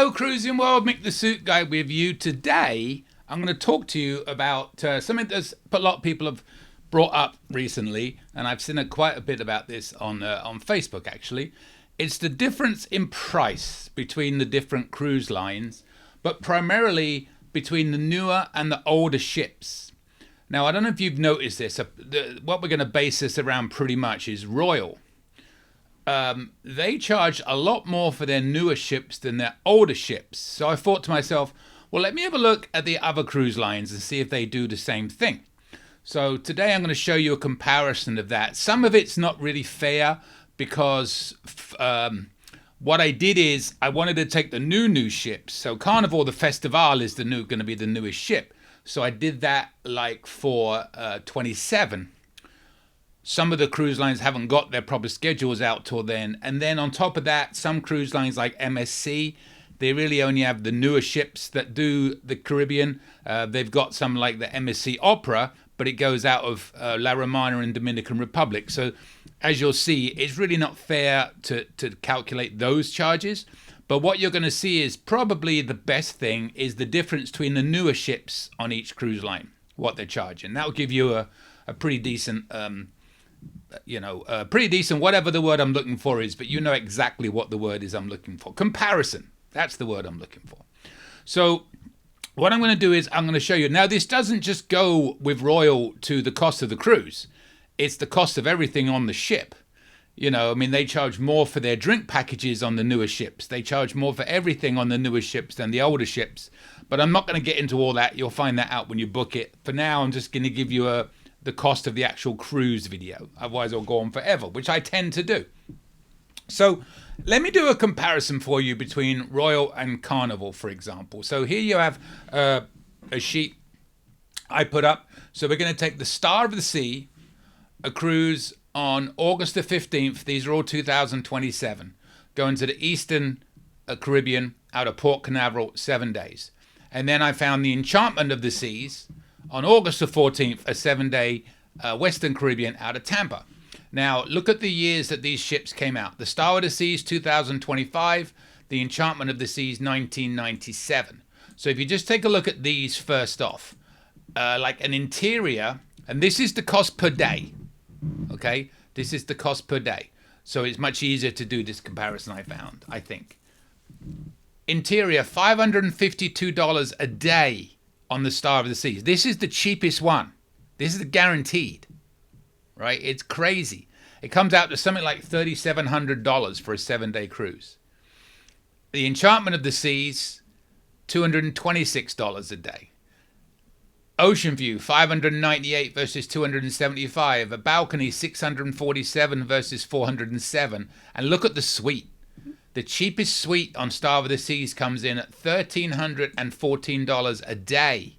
Hello, cruising world. Mick The Suit Guy with you today. I'm going to talk to you about something that a lot of people have brought up recently, and I've seen quite a bit about this on Facebook actually. It's the difference in price between the different cruise lines, but primarily between the newer and the older ships. Now, I don't know if you've noticed this. What we're going to base this around pretty much is Royal. They charge a lot more for their newer ships than their older ships. So I thought to myself, well, let me have a look at the other cruise lines and see if they do the same thing. So today I'm going to show you a comparison of that. Some of it's not really fair because what I did is I wanted to take the new ships. So Carnival the Festival is going to be the newest ship. So I did that like for 27. Some of the cruise lines haven't got their proper schedules out till then. And then on top of that, some cruise lines like MSC, they really only have the newer ships that do the Caribbean. They've got some like the MSC Opera, but it goes out of La Romana and Dominican Republic. So as you'll see, it's really not fair to calculate those charges. But what you're going to see is probably the best thing is the difference between the newer ships on each cruise line, what they're charging. That'll give you a pretty decent, pretty decent, whatever the word I'm looking for is, but you know exactly what the word is I'm looking for. Comparison. That's the word I'm looking for. So what I'm going to do is I'm going to show you. Now, this doesn't just go with Royal to the cost of the cruise. It's the cost of everything on the ship. You know, I mean, they charge more for their drink packages on the newer ships. They charge more for everything on the newer ships than the older ships. But I'm not going to get into all that. You'll find that out when you book it. For now, I'm just going to give you the cost of the actual cruise video. Otherwise, it'll go on forever, which I tend to do. So let me do a comparison for you between Royal and Carnival, for example. So here you have a sheet I put up. So we're going to take the Star of the Sea, a cruise on August the 15th. These are all 2027. Going to the Eastern Caribbean out of Port Canaveral, 7 days. And then I found the Enchantment of the Seas on August the 14th, a 7-day Western Caribbean out of Tampa. Now, look at the years that these ships came out. The Star of the Seas, 2025. The Enchantment of the Seas, 1997. So if you just take a look at these first off, like an interior, and this is the cost per day. Okay, this is the cost per day. So it's much easier to do this comparison, I found, I think. Interior, $552 a day on the Star of the Seas. This is the cheapest one. This is the guaranteed, right? It's crazy. It comes out to something like $3,700 for a 7-day cruise. The Enchantment of the Seas, $226 a day. Ocean View, $598 versus $275. A balcony, $647 versus $407. And look at the suite. The cheapest suite on Star of the Seas comes in at $1,314 a day,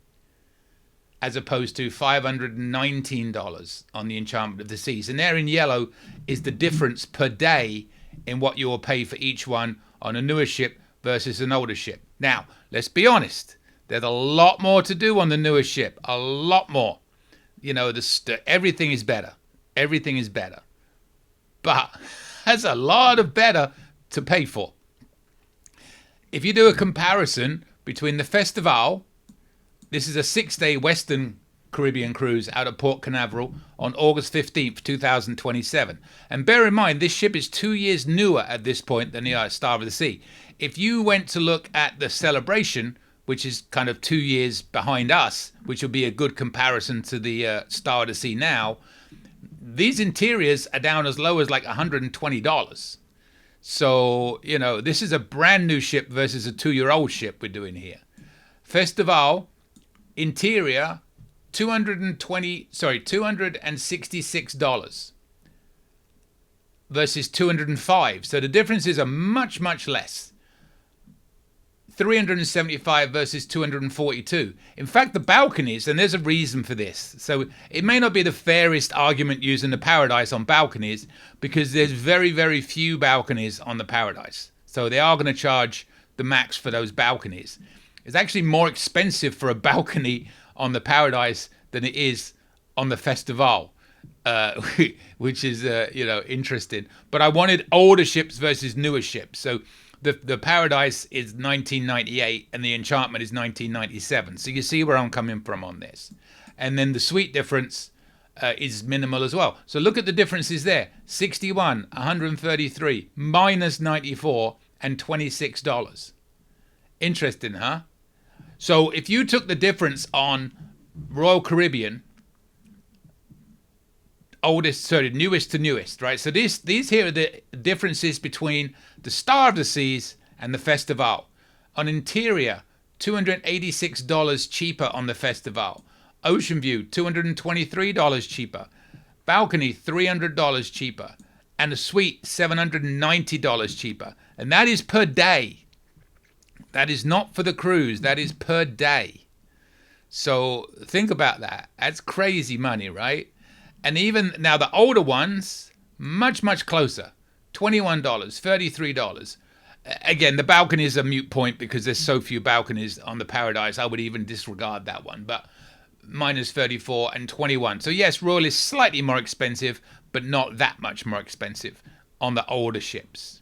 as opposed to $519 on the Enchantment of the Seas. And there in yellow is the difference per day in what you will pay for each one on a newer ship versus an older ship. Now, let's be honest. There's a lot more to do on the newer ship. A lot more. You know, everything is better. Everything is better. But that's a lot of better to pay for. If you do a comparison between the Festival, this is a 6-day Western Caribbean cruise out of Port Canaveral on August 15th, 2027. And bear in mind, this ship is 2 years newer at this point than the Star of the Sea. If you went to look at the Celebration, which is kind of 2 years behind us, which would be a good comparison to the Star of the Sea now, these interiors are down as low as like $120. So, you know, this is a brand new ship versus a 2-year-old ship we're doing here. Festival, interior, $266 versus $205. So the differences are much, much less. 375 versus 242. In fact, the balconies, and there's a reason for this. So it may not be the fairest argument using the Paradise on balconies because there's very, very few balconies on the Paradise. So they are going to charge the max for those balconies. It's actually more expensive for a balcony on the Paradise than it is on the Festival. which is interesting. But I wanted older ships versus newer ships. So the Paradise is 1998 and the Enchantment is 1997. So you see where I'm coming from on this. And then the Suite difference is minimal as well. So look at the differences there. 61, 133, minus 94, and $26. Interesting, huh? So if you took the difference on Royal Caribbean, newest to newest, right? So these here are the differences between the Star of the Seas and the Festival. On interior, $286 cheaper on the Festival. Ocean View, $223 cheaper. Balcony, $300 cheaper. And a suite, $790 cheaper. And that is per day. That is not for the cruise. That is per day. So think about that. That's crazy money, right? And even now the older ones, much, much closer. $21, $33. Again, the balcony is a moot point because there's so few balconies on the Paradise. I would even disregard that one. But minus 34 and 21. So yes, Royal is slightly more expensive, but not that much more expensive on the older ships.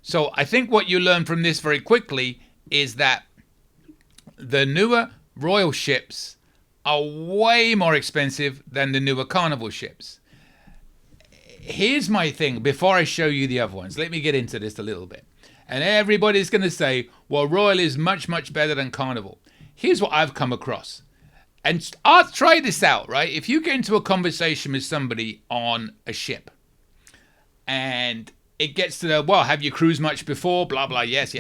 So I think what you learn from this very quickly is that the newer Royal ships are way more expensive than the newer Carnival ships. Here's my thing before I show you the other ones. Let me get into this a little bit. And everybody's going to say, well, Royal is much, much better than Carnival. Here's what I've come across. And I'll try this out, right? If you get into a conversation with somebody on a ship and it gets to the, well, have you cruised much before? Blah, blah, yes.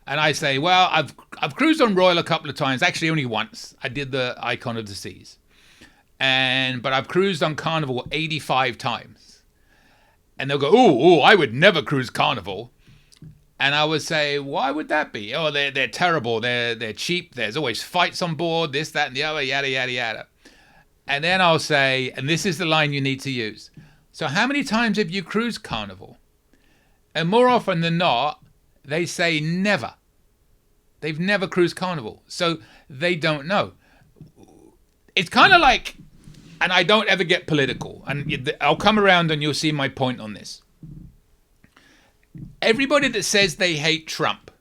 And I say, well, I've cruised on Royal a couple of times. Actually, only once. I did the Icon of the Seas. But I've cruised on Carnival 85 times. And they'll go, oh, I would never cruise Carnival. And I would say, why would that be? Oh, they're terrible. They're cheap. There's always fights on board, this, that, and the other, yada, yada, yada. And then I'll say, and this is the line you need to use. So how many times have you cruised Carnival? And more often than not, they say never. They've never cruised Carnival. So they don't know. It's kind of like, and I don't ever get political, and I'll come around and you'll see my point on this. Everybody that says they hate Trump,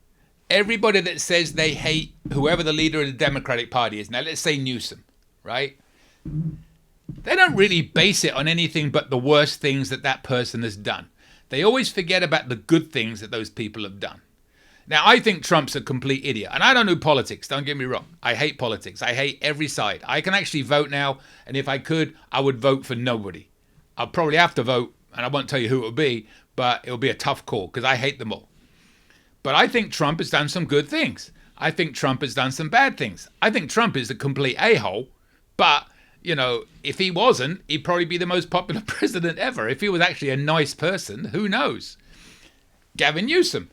everybody that says they hate whoever the leader of the Democratic Party is, now let's say Newsom, right? They don't really base it on anything but the worst things that person has done. They always forget about the good things that those people have done. Now, I think Trump's a complete idiot. And I don't do politics, don't get me wrong. I hate politics. I hate every side. I can actually vote now. And if I could, I would vote for nobody. I'll probably have to vote, and I won't tell you who it will be, but it'll be a tough call because I hate them all. But I think Trump has done some good things. I think Trump has done some bad things. I think Trump is a complete a-hole. But, you know, if he wasn't, he'd probably be the most popular president ever. If he was actually a nice person, who knows? Gavin Newsom.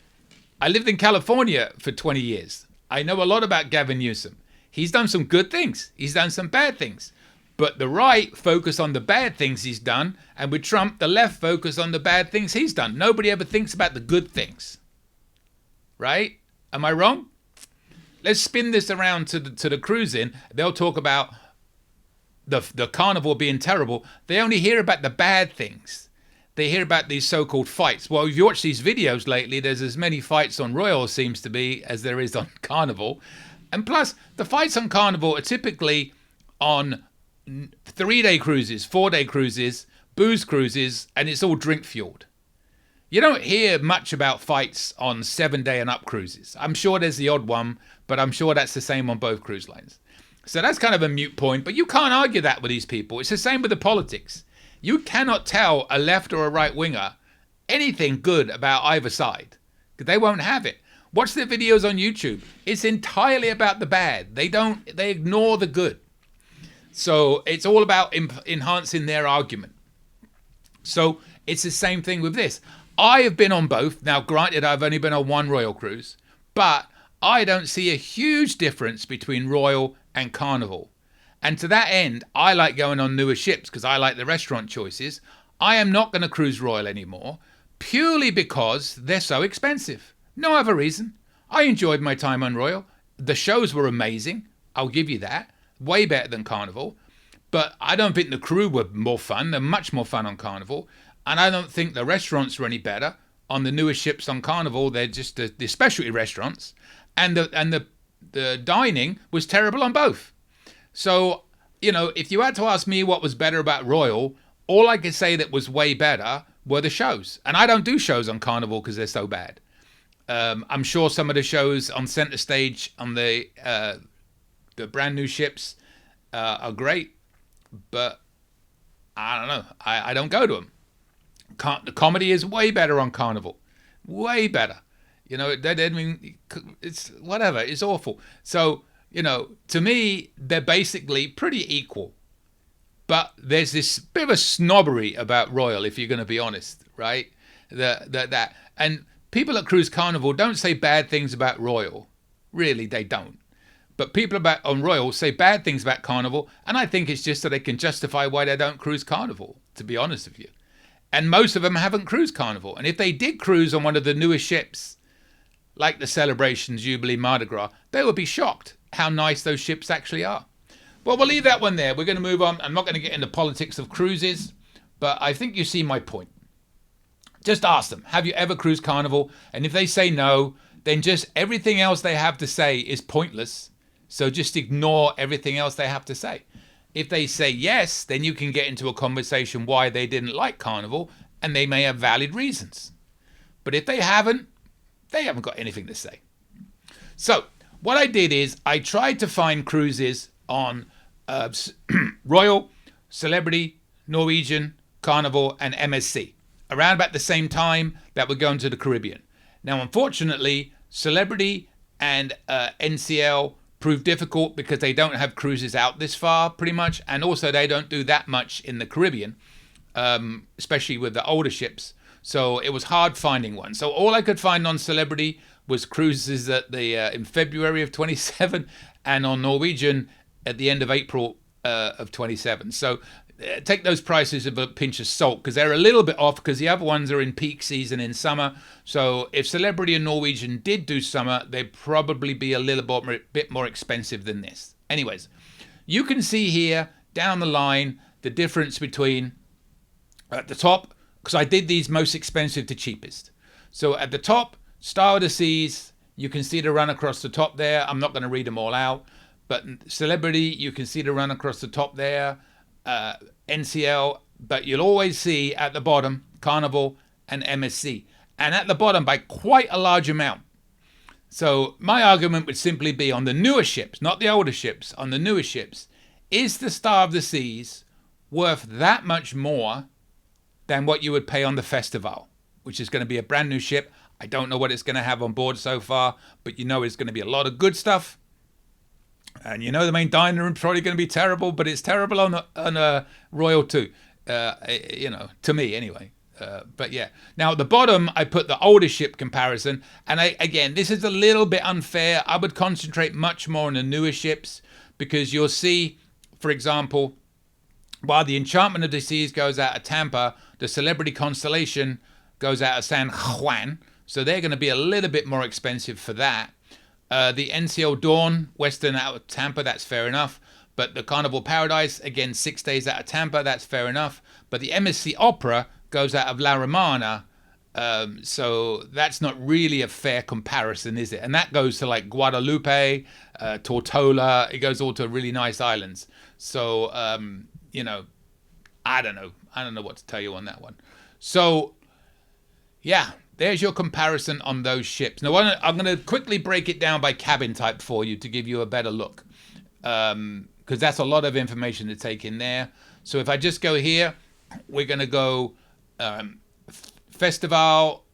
I lived in California for 20 years. I know a lot about Gavin Newsom. He's done some good things. He's done some bad things. But the right focus on the bad things he's done. And with Trump, the left focus on the bad things he's done. Nobody ever thinks about the good things. Right? Am I wrong? Let's spin this around to the cruising. They'll talk about the Carnival being terrible. They only hear about the bad things. They hear about these so-called fights. Well, if you watch these videos lately, there's as many fights on Royal, seems to be, as there is on Carnival. And plus, the fights on Carnival are typically on 3-day cruises, 4-day cruises, booze cruises, and it's all drink-fueled. You don't hear much about fights on 7-day and up cruises. I'm sure there's the odd one, but I'm sure that's the same on both cruise lines. So that's kind of a moot point, but you can't argue that with these people. It's the same with the politics. You cannot tell a left or a right winger anything good about either side, because they won't have it. Watch their videos on YouTube. It's entirely about the bad. They ignore the good. So it's all about enhancing their argument. So it's the same thing with this. I have been on both. Now, granted, I've only been on one Royal cruise, but I don't see a huge difference between Royal and Carnival. And to that end, I like going on newer ships because I like the restaurant choices. I am not going to cruise Royal anymore, purely because they're so expensive. No other reason. I enjoyed my time on Royal. The shows were amazing. I'll give you that. Way better than Carnival. But I don't think the crew were more fun. They're much more fun on Carnival. And I don't think the restaurants were any better. on the newer ships on Carnival. They're just the specialty restaurants, and the dining was terrible on both. So, if you had to ask me what was better about Royal, all I could say that was way better were the shows. And I don't do shows on Carnival because they're so bad. I'm sure some of the shows on Center Stage on the brand new ships are great, but I don't know. I don't go to them. The comedy is way better on Carnival. Way better. It's whatever. It's awful. So, to me, they're basically pretty equal. But there's this bit of a snobbery about Royal, if you're going to be honest, right? And people at Cruise Carnival don't say bad things about Royal. Really, they don't. But people on Royal say bad things about Carnival, and I think it's just so they can justify why they don't cruise Carnival, to be honest with you. And most of them haven't cruised Carnival. And if they did cruise on one of the newer ships, like the Celebration, Jubilee, Mardi Gras, they would be shocked how nice those ships actually are. Well, we'll leave that one there. We're going to move on. I'm not going to get into politics of cruises, but I think you see my point. Just ask them, have you ever cruised Carnival? And if they say no, then just everything else they have to say is pointless. So just ignore everything else they have to say. If they say yes, then you can get into a conversation why they didn't like Carnival, and they may have valid reasons. But if they haven't got anything to say. So what I did is I tried to find cruises on Royal, Celebrity, Norwegian, Carnival, and MSC around about the same time that we're going to the Caribbean. Now, unfortunately, Celebrity and NCL proved difficult because they don't have cruises out this far, pretty much, and also they don't do that much in the Caribbean, especially with the older ships. So it was hard finding one. So all I could find on Celebrity was cruises at in February of 27, and on Norwegian at the end of April of 27. So take those prices with a pinch of salt, because they're a little bit off, because the other ones are in peak season in summer. So if Celebrity and Norwegian did do summer, they'd probably be a little bit more expensive than this. Anyways, you can see here down the line the difference between at the top, because I did these most expensive to cheapest. So at the top, Star of the Seas, you can see the run across the top there. I'm not going to read them all out, but Celebrity, you can see the run across the top there. NCL, but you'll always see at the bottom Carnival and MSC, and at the bottom by quite a large amount. So my argument would simply be on the newer ships, not the older ships, on the newer ships, is the Star of the Seas worth that much more than what you would pay on the Festival, which is going to be a brand new ship. I don't know what it's going to have on board so far, but it's going to be a lot of good stuff. And the main dining room's probably going to be terrible, but it's terrible on a Royal too, to me anyway. But yeah. Now at the bottom, I put the older ship comparison. And again, this is a little bit unfair. I would concentrate much more on the newer ships, because you'll see, for example, while the Enchantment of the Seas goes out of Tampa, the Celebrity Constellation goes out of San Juan. So they're going to be a little bit more expensive for that. The NCL Dawn, Western out of Tampa, that's fair enough. But the Carnival Paradise, again, 6 days out of Tampa, that's fair enough. But the MSC Opera goes out of La Romana. So that's not really a fair comparison, is it? And that goes to like Guadalupe, Tortola. It goes all to really nice islands. So, I don't know. I don't know what to tell you on that one. So, yeah. There's your comparison on those ships. Now, I'm going to quickly break it down by cabin type for you to give you a better look, because that's a lot of information to take in there. So if I just go here, we're going to go Festival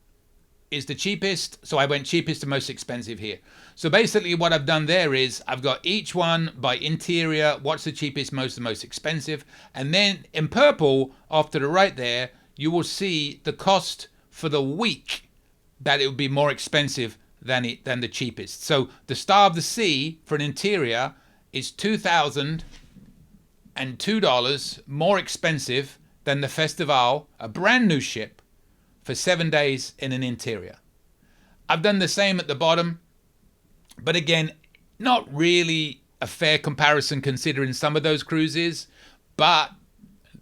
is the cheapest. So I went cheapest to most expensive here. So basically what I've done there is I've got each one by interior, what's the cheapest, the most expensive. And then in purple, off to the right there, you will see the cost for the week that it would be more expensive than the cheapest. So the Star of the Sea for an interior is $2,002 more expensive than the Festival, a brand new ship, for 7 days in an interior. I've done the same at the bottom, but again, not really a fair comparison considering some of those cruises. But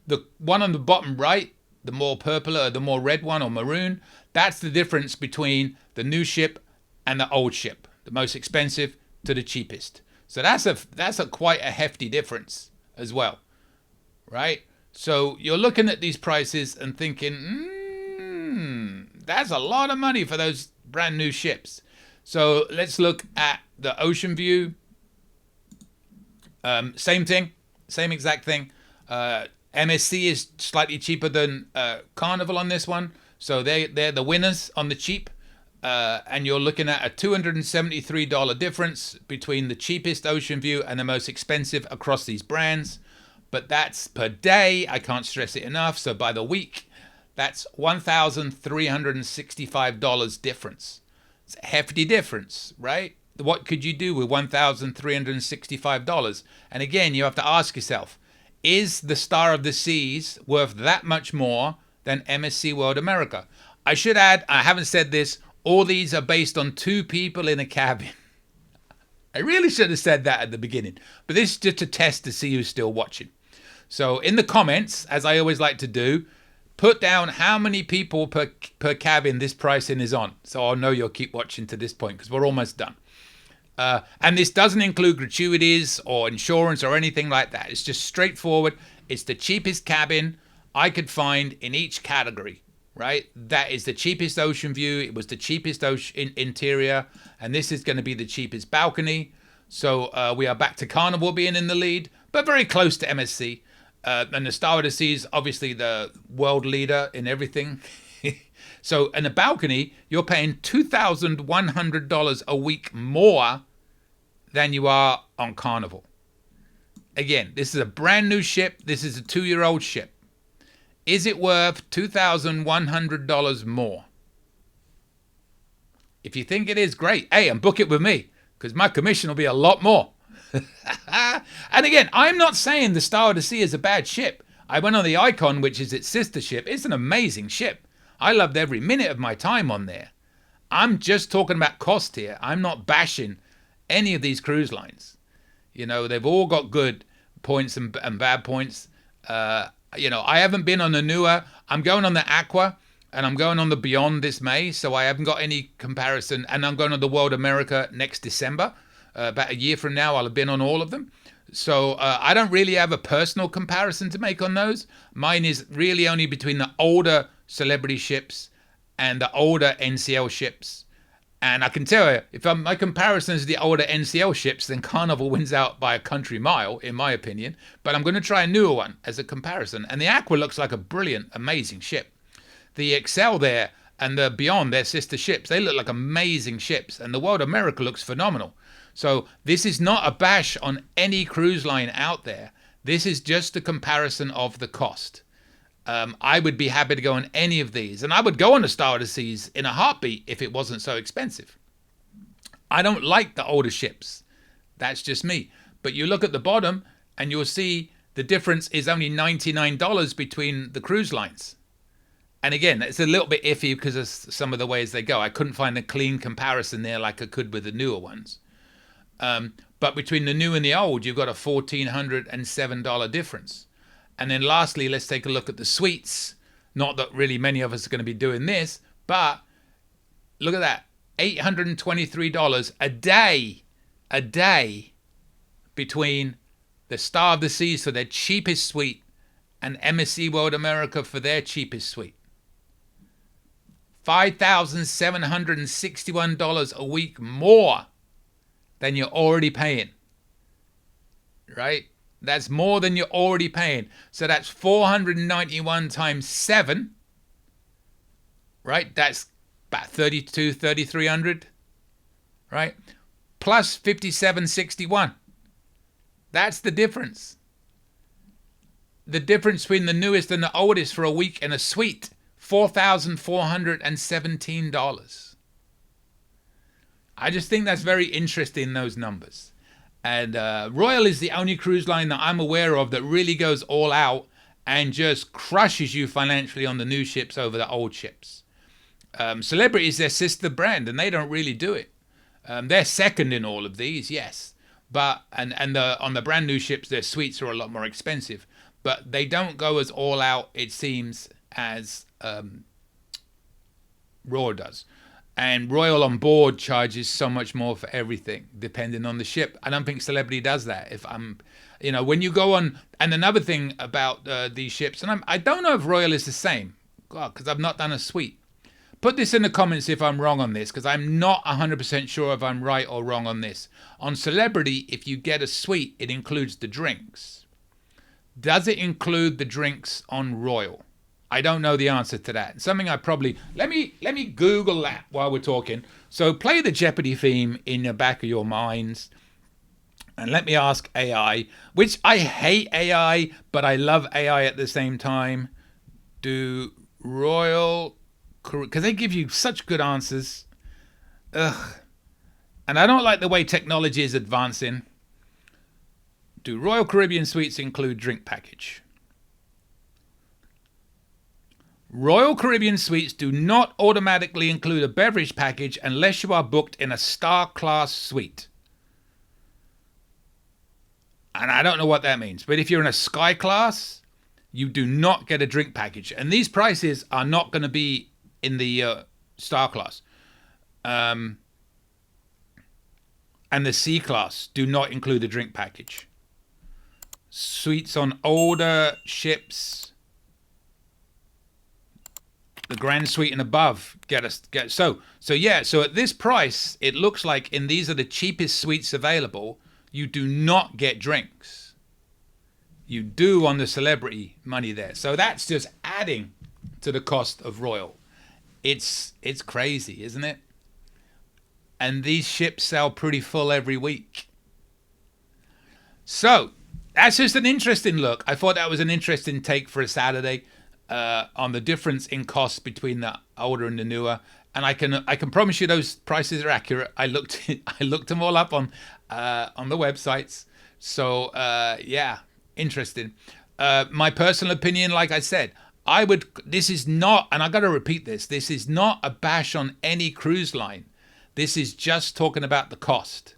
the one on the bottom right, the more purple or the more red one or maroon, That's the difference between the new ship and the old ship, the most expensive to the cheapest. So that's a quite a hefty difference as well, right? So you're looking at these prices and thinking, that's a lot of money for those brand new ships. So let's look at the Ocean View. Same thing, same exact thing. MSC is slightly cheaper than Carnival on this one. So they're the winners on the cheap. And you're looking at a $273 difference between the cheapest Ocean View and the most expensive across these brands. But that's per day. I can't stress it enough. So by the week, that's $1,365 difference. It's a hefty difference, right? What could you do with $1,365? And again, you have to ask yourself, is the Star of the Seas worth that much more than MSC World America? I should add, I haven't said this, all these are based on 2 people in a cabin. I really should have said that at the beginning, but this is just a test to see who's still watching. So in the comments, as I always like to do, put down how many people per cabin this pricing is on. So I'll know you'll keep watching to this point because we're almost done. And this doesn't include gratuities or insurance or anything like that. It's just straightforward. It's the cheapest cabin I could find in each category, right? That is the cheapest Ocean View. It was the cheapest interior. And this is going to be the cheapest balcony. So we are back to Carnival being in the lead, but very close to MSC. And the Star of the Seas, obviously the world leader in everything. So in a balcony, you're paying $2,100 a week more than you are on Carnival. Again, this is a brand new ship. This is a 2-year-old ship. Is it worth $2,100 more? If you think it is, great. Hey, and book it with me because my commission will be a lot more. And again, I'm not saying the Star of the Sea is a bad ship. I went on the Icon, which is its sister ship. It's an amazing ship. I loved every minute of my time on there. I'm just talking about cost here. I'm not bashing any of these cruise lines. You know, they've all got good points and bad points. You know, I haven't been on the newer. I'm going on the Aqua and I'm going on the Beyond this May. So I haven't got any comparison. And I'm going on the World America next December. About a year from now, I'll have been on all of them. So I don't really have a personal comparison to make on those. Mine is really only between the older Celebrity ships and the older NCL ships. And I can tell you, if my comparison is the older NCL ships, then Carnival wins out by a country mile, in my opinion. But I'm going to try a newer one as a comparison. And the Aqua looks like a brilliant, amazing ship. The Excel there and the Beyond, their sister ships, they look like amazing ships. And the World America looks phenomenal. So this is not a bash on any cruise line out there. This is just a comparison of the cost. I would be happy to go on any of these. And I would go on the Star of the Seas in a heartbeat if it wasn't so expensive. I don't like the older ships. That's just me. But you look at the bottom and you'll see the difference is only $99 between the cruise lines. And again, it's a little bit iffy because of some of the ways they go. I couldn't find a clean comparison there like I could with the newer ones. But between the new and the old, you've got a $1,407 difference. And then lastly, let's take a look at the suites. Not that really many of us are going to be doing this, but look at that. $823 a day between the Star of the Seas for their cheapest suite and MSC World America for their cheapest suite. $5,761 a week more than you're already paying, right? That's more than you're already paying. So that's 491 times 7, right? That's about 3,300, right? Plus 5761. That's the difference. The difference between the newest and the oldest for a week in a suite, $4,417. I just think that's very interesting, those numbers. And Royal is the only cruise line that I'm aware of that really goes all out and just crushes you financially on the new ships over the old ships. Celebrity is their sister brand, and they don't really do it. They're second in all of these, yes. But on the brand new ships, their suites are a lot more expensive. But they don't go as all out, it seems, as Royal does. And Royal on board charges so much more for everything, depending on the ship. I don't think Celebrity does that. If I'm, when you go on, and another thing about these ships, and I don't know if Royal is the same, because I've not done a suite. Put this in the comments if I'm wrong on this, because I'm not 100% sure if I'm right or wrong on this. On Celebrity, if you get a suite, it includes the drinks. Does it include the drinks on Royal? I don't know the answer to that. Something I probably let me Google that while we're talking. So play the Jeopardy theme in the back of your minds, and let me ask AI, which I hate AI, but I love AI at the same time. Do Royal, because they give you such good answers. Ugh. And I don't like the way technology is advancing. Do Royal Caribbean suites include drink package? Royal Caribbean suites do not automatically include a beverage package unless you are booked in a star class suite. And I don't know what that means, but if you're in a sky class, you do not get a drink package. And these prices are not going to be in the star class. And the C class do not include a drink package. Suites on older ships, the Grand Suite and above, so at this price, it looks like these are the cheapest suites available. You do not get drinks. You do on the Celebrity money there. So that's just adding to the cost of Royal. It's crazy, isn't it? And these ships sell pretty full every week. So that's just an interesting look. I thought that was an interesting take for a Saturday. On the difference in cost between the older and the newer, and I can promise you those prices are accurate. I looked them all up on the websites. So yeah, interesting. My personal opinion, like I said, this is not, and I got to repeat this. This is not a bash on any cruise line. This is just talking about the cost.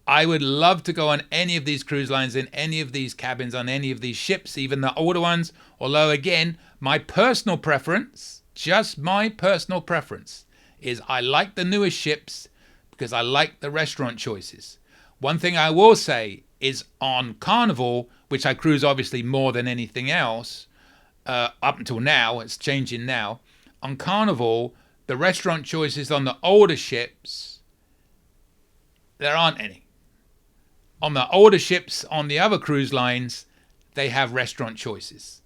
I would love to go on any of these cruise lines, in any of these cabins, on any of these ships, even the older ones. Although, again, my personal preference, just my personal preference, is I like the newest ships because I like the restaurant choices. One thing I will say is on Carnival, which I cruise obviously more than anything else, up until now, it's changing now. On Carnival, the restaurant choices on the older ships, there aren't any. On the older ships on the other cruise lines, they have restaurant choices.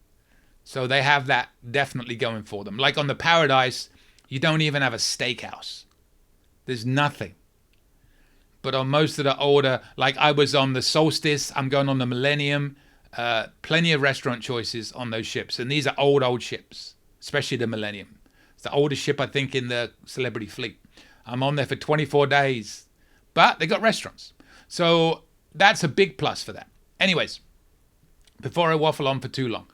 So they have that definitely going for them. Like on the Paradise, you don't even have a steakhouse. There's nothing. But on most of the older, like I was on the Solstice, I'm going on the Millennium, plenty of restaurant choices on those ships. And these are old ships, especially the Millennium. It's the oldest ship, I think, in the Celebrity fleet. I'm on there for 24 days. But they got restaurants. So that's a big plus for that. Anyways, before I waffle on for too long,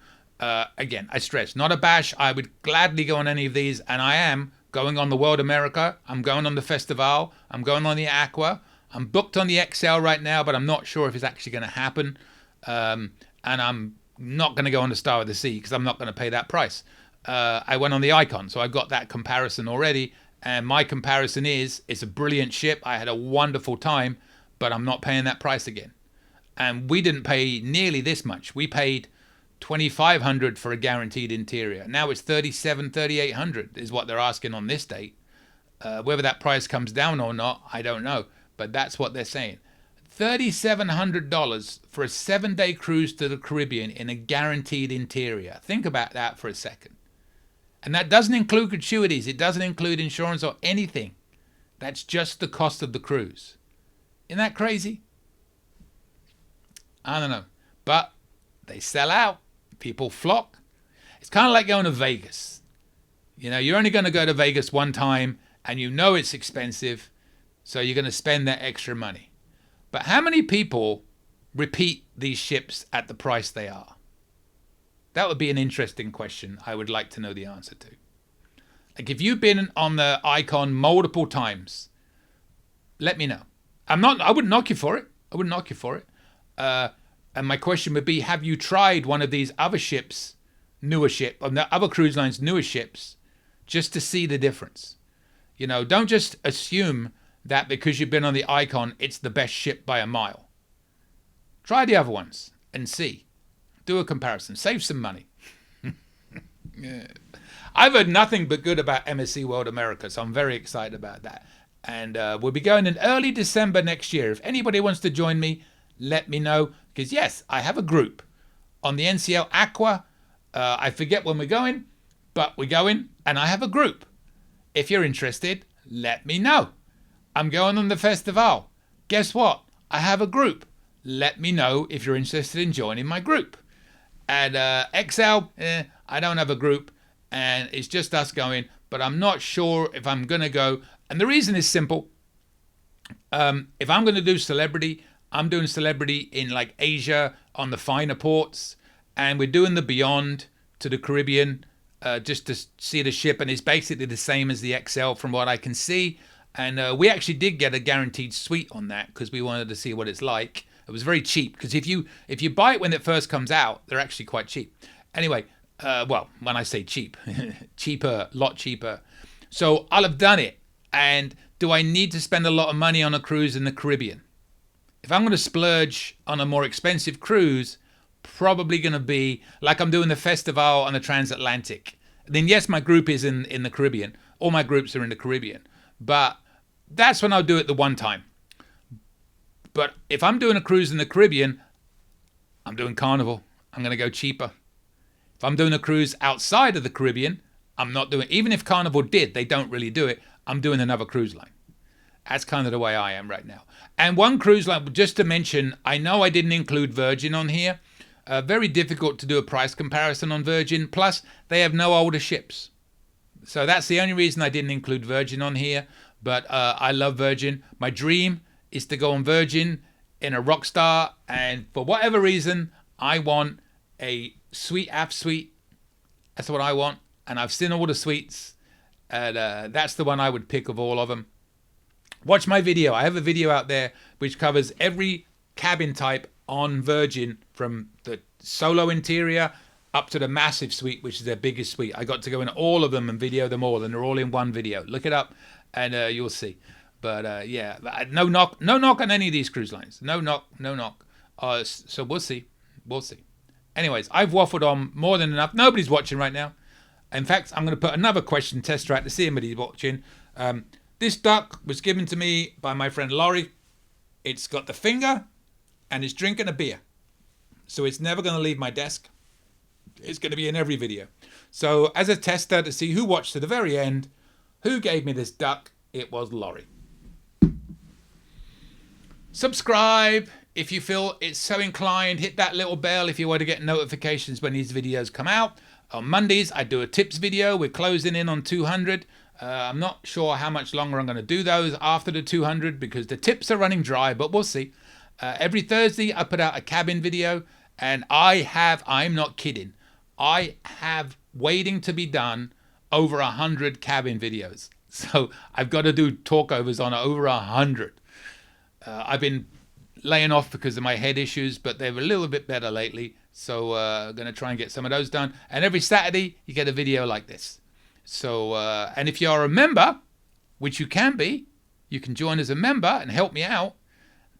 again, I stress, not a bash. I would gladly go on any of these, and I am going on the World America. I'm going on the Festival. I'm going on the Aqua. I'm booked on the XL right now, but I'm not sure if it's actually going to happen. And I'm not going to go on the Star of the Sea because I'm not going to pay that price. I went on the Icon, so I've got that comparison already. And my comparison is, it's a brilliant ship. I had a wonderful time, but I'm not paying that price again. And we didn't pay nearly this much. We paid $2,500 for a guaranteed interior. Now it's $3,700, $3,800 is what they're asking on this date. Whether that price comes down or not, I don't know. But that's what they're saying. $3,700 for a 7-day cruise to the Caribbean in a guaranteed interior. Think about that for a second. And that doesn't include gratuities. It doesn't include insurance or anything. That's just the cost of the cruise. Isn't that crazy? I don't know. But they sell out. People flock. It's kind of like going to Vegas. You know, you're only going to go to Vegas one time and you know it's expensive, so you're going to spend that extra money. But how many people repeat these ships at the price they are? That would be an interesting question I would like to know the answer to. Like if you've been on the Icon multiple times, let me know. I wouldn't knock you for it. And my question would be, have you tried one of these other ships, on the other cruise lines' newer ships, just to see the difference. You know, don't just assume that because you've been on the Icon, it's the best ship by a mile. Try the other ones and see. Do a comparison. Save some money. Yeah. I've heard nothing but good about MSC World America, so I'm very excited about that. And we'll be going in early December next year. If anybody wants to join me, let me know. Because yes, I have a group on the NCL Aqua. I forget when we're going, but we're going, and I have a group. If you're interested, let me know. I'm going on the festival. Guess what? I have a group. Let me know if you're interested in joining my group. And XL, I don't have a group, and it's just us going, but I'm not sure if I'm going to go. And the reason is simple. If I'm going to do celebrity, I'm doing celebrity in like Asia on the finer ports, and we're doing the Beyond to the Caribbean just to see the ship, and it's basically the same as the XL from what I can see. And we actually did get a guaranteed suite on that because we wanted to see what it's like. It was very cheap because if you buy it when it first comes out, they're actually quite cheap. Anyway, well, when I say cheap, cheaper, lot cheaper. So I'll have done it. And do I need to spend a lot of money on a cruise in the Caribbean? If I'm going to splurge on a more expensive cruise, probably going to be like I'm doing the festival on the transatlantic. Then yes, my group is in the Caribbean. All my groups are in the Caribbean. But that's when I'll do it the one time. But if I'm doing a cruise in the Caribbean, I'm doing Carnival. I'm going to go cheaper. If I'm doing a cruise outside of the Caribbean, I'm not doing, even if Carnival did, they don't really do it. I'm doing another cruise line. That's kind of the way I am right now. And one cruise line, just to mention, I know I didn't include Virgin on here. Very difficult to do a price comparison on Virgin. Plus, they have no older ships. So that's the only reason I didn't include Virgin on here. But I love Virgin. My dream is to go on Virgin in a Rockstar. And for whatever reason, I want a suite aft suite. That's what I want. And I've seen all the suites. And that's the one I would pick of all of them. Watch my video. I have a video out there which covers every cabin type on Virgin, from the solo interior up to the massive suite, which is their biggest suite. I got to go in all of them and video them all, and they're all in one video. Look it up and you'll see. But yeah, no knock on any of these cruise lines. No knock. So we'll see. Anyways, I've waffled on more than enough. Nobody's watching right now. In fact, I'm going to put another question tester out to see if anybody's watching. This duck was given to me by my friend Laurie. It's got the finger and it's drinking a beer. So it's never going to leave my desk. It's going to be in every video. So as a tester to see who watched to the very end, who gave me this duck, it was Laurie. Subscribe if you feel it's so inclined. Hit that little bell if you want to get notifications when these videos come out. On Mondays, I do a tips video. We're closing in on 200. I'm not sure how much longer I'm going to do those after the 200 because the tips are running dry, but we'll see. Every Thursday, I put out a cabin video, and I'm not kidding, I have waiting to be done over 100 cabin videos. So I've got to do talkovers on over 100. I've been laying off because of my head issues, but they're a little bit better lately. So I'm going to try and get some of those done. And every Saturday, you get a video like this. So, and if you're a member, which you can be, you can join as a member and help me out,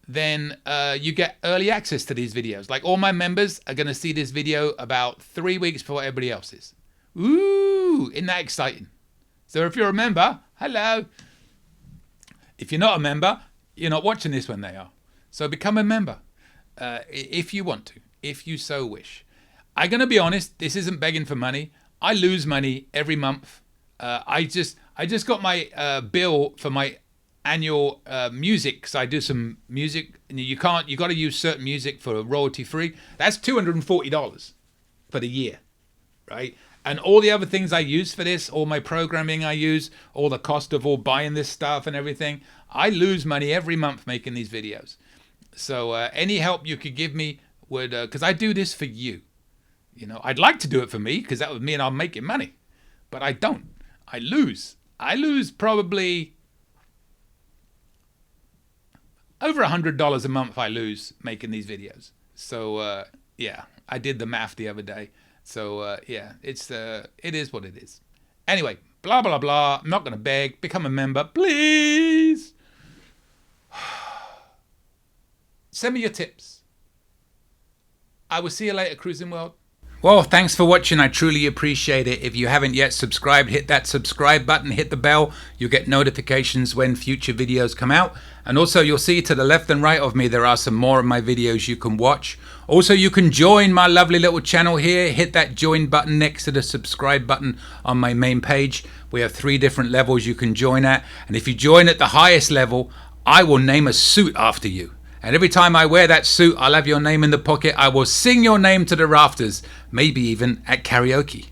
then you get early access to these videos. Like all my members are going to see this video about 3 weeks before everybody else is. Ooh, isn't that exciting? So if you're a member, hello. If you're not a member, you're not watching this when they are. So become a member if you want to, if you so wish. I'm going to be honest, this isn't begging for money. I lose money every month. I just got my bill for my annual music, because I do some music, and you got to use certain music for royalty free. That's $240 for the year, right? And all the other things I use for this, all my programming I use, all the cost of all buying this stuff and everything, I lose money every month making these videos. So any help you could give me would, because I do this for you. You know, I'd like to do it for me, because that would mean I'm making money, but I don't. I lose probably over $100 a month. I lose making these videos. So yeah, I did the math the other day. So yeah, it is what it is. Anyway, Blah, blah, blah. I'm not going to beg. Become a member, please. Send me your tips. I will see you later, Cruising World. Well, thanks for watching. I truly appreciate it. If you haven't yet subscribed, hit that subscribe button, hit the bell. You'll get notifications when future videos come out. And also you'll see to the left and right of me, there are some more of my videos you can watch. Also, you can join my lovely little channel here. Hit that join button next to the subscribe button on my main page. We have 3 different levels you can join at. And if you join at the highest level, I will name a suit after you. And every time I wear that suit, I'll have your name in the pocket. I will sing your name to the rafters, maybe even at karaoke.